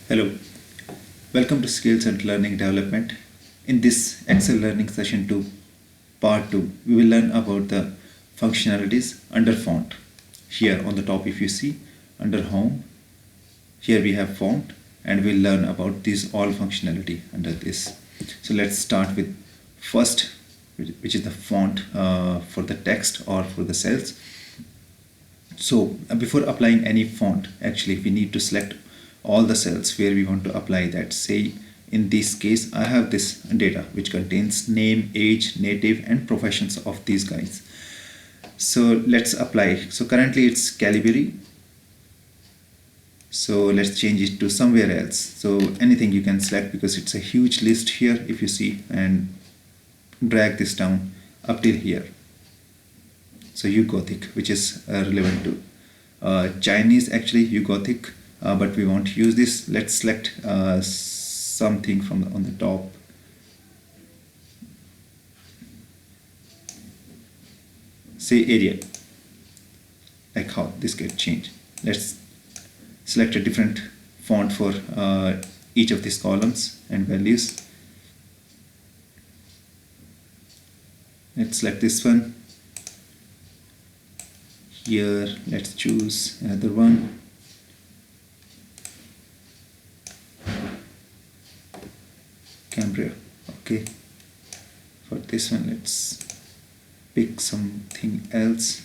Hello, welcome to Skills and Learning Development. In this Excel Learning Session 2, Part 2, we will learn about the functionalities under font. Here on the top, if you see, under Home, here we have font and we'll learn about this all functionality under this. So let's start with first, which is the font for the text or for the cells. So before applying any font, actually we need to select all the cells where we want to apply that. Say in this case I have this data which contains name, age, native and professions of these guys. So let's apply. So currently it's Calibri. So let's change it to somewhere else. So anything you can select because it's a huge list here if you see, and drag this down up till here. So Ugothic, which is relevant to Chinese, actually Ugothic, but we want to use this. Let's select something from on the top. Say Arial, like how this gets changed. Let's select a different font for each of these columns and values. Let's select this one. Here let's choose another one. Cambria. Okay, for this one let's pick something else.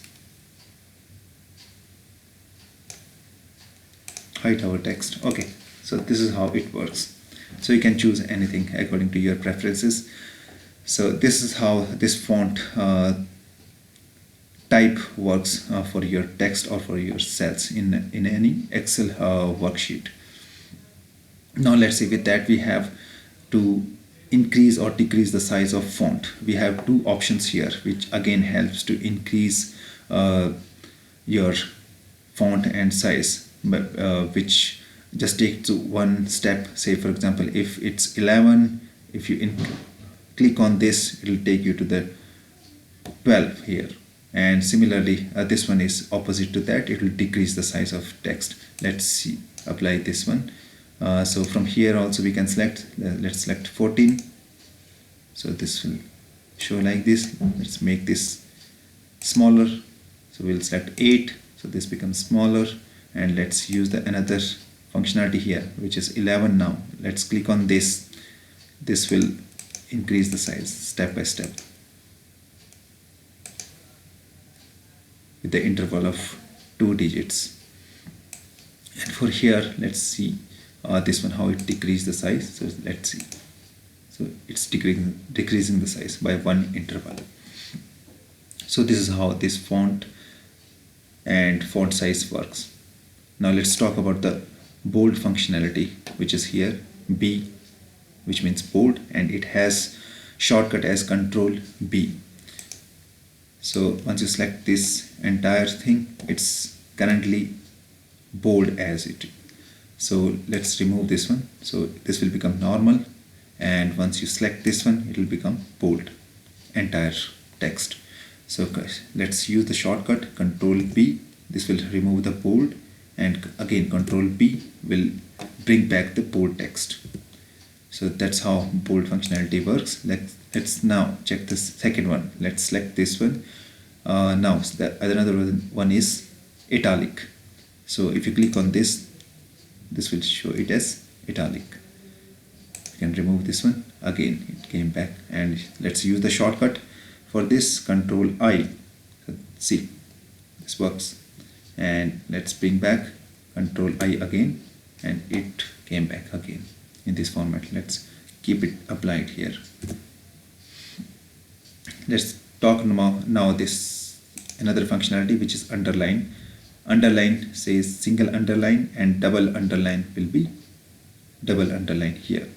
Hide our text. Okay, so this is how it works. So you can choose anything according to your preferences. So this is how this font type works for your text or for your cells in any Excel worksheet. Now let's see, with that we have to increase or decrease the size of font. We have two options here which again helps to increase your font and size, which just take to one step. Say for example if it's 11, if you click on this, it will take you to the 12 here. And similarly this one is opposite to that, it will decrease the size of text. Let's see, apply this one. So from here also we can select, let's select 14. So this will show like this. Let's make this smaller. So we'll select 8. So this becomes smaller. And let's use the another functionality here, which is 11 now. Let's click on this. This will increase the size step by step with the interval of 2 digits. And for here, let's see this one, how it decreases the size. So let's see. So it's decreasing the size by one interval. So this is how this font and font size works. Now let's talk about the bold functionality, which is here B, which means bold, and it has shortcut as Control B. So once you select this entire thing, it's currently bold as it. So let's remove this one. So this will become normal, and once you select this one, it will become bold, entire text. So let's use the shortcut Control B. This will remove the bold, and again Control B will bring back the bold text. So that's how bold functionality works. Let's now check the second one. Let's select this one. Now another one is italic. So if you click on this, this will show it as italic. You can remove this one. Again it came back, and let's use the shortcut for this Control I. So see, this works. And let's bring back Control I again, and it came back again in this format. Let's keep it applied here. Let's talk now this another functionality, which is underline. Underline says single underline, and double underline will be double underline here.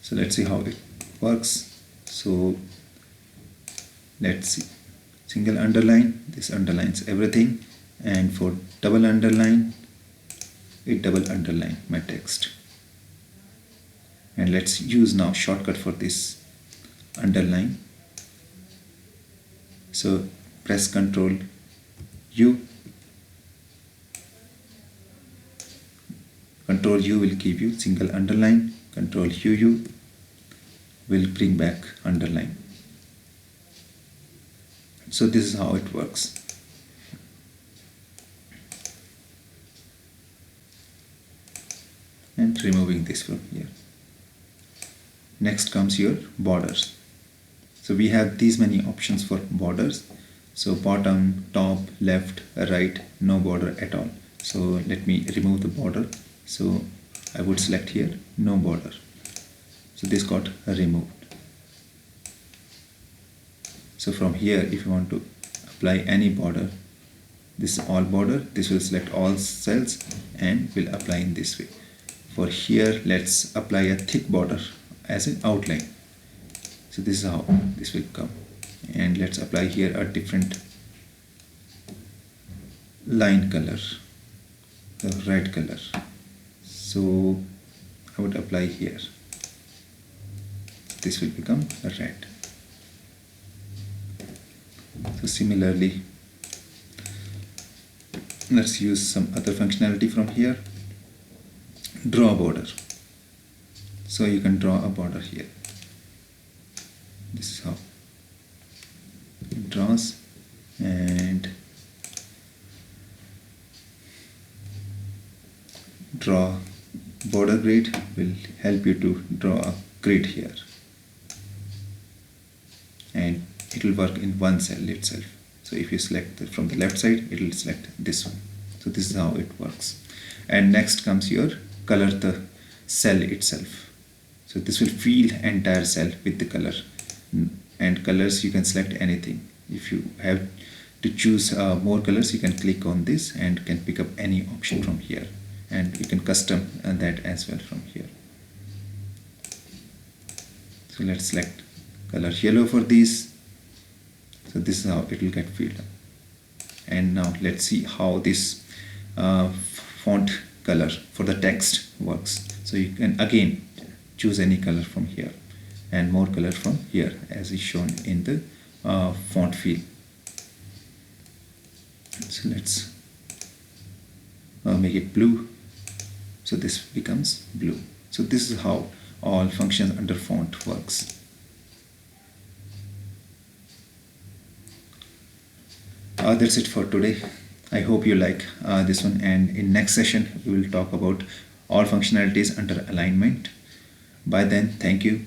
So let's see how it works. So let's see, single underline, this underlines everything, and for double underline, it double underline my text. And let's use now shortcut for this underline. So press Control U, Control U will give you single underline, Control UU will bring back underline. So this is how it works. And removing this from here. Next comes your borders. So we have these many options for borders. So bottom, top, left, right, no border at all. So let me remove the border. So I would select here no border. So this got removed. So from here, if you want to apply any border, this is all border, this will select all cells and will apply in this way. For here, let's apply a thick border as an outline. So this is how this will come. And let's apply here a different line color, the red color. So I would apply here. This will become a red. So similarly, let's use some other functionality from here. Draw a border. So you can draw a border here. This is how it draws, and draw border grid will help you to draw a grid here, and it will work in one cell itself. So if you select from the left side, it will select this one. So this is how it works. And next comes your color the cell itself. So this will fill entire cell with the color, and colors you can select anything. If you have to choose more colors, you can click on this and can pick up any option from here, and you can custom that as well from here. So let's select color yellow for these. So this is how it will get filled up. And now let's see how this font color for the text works. So you can again choose any color from here and more color from here as is shown in the font field. So let's make it blue. So this becomes blue. So this is how all functions under font works. That's it for today. I hope you like this one, and in next session we will talk about all functionalities under alignment. By then, thank you.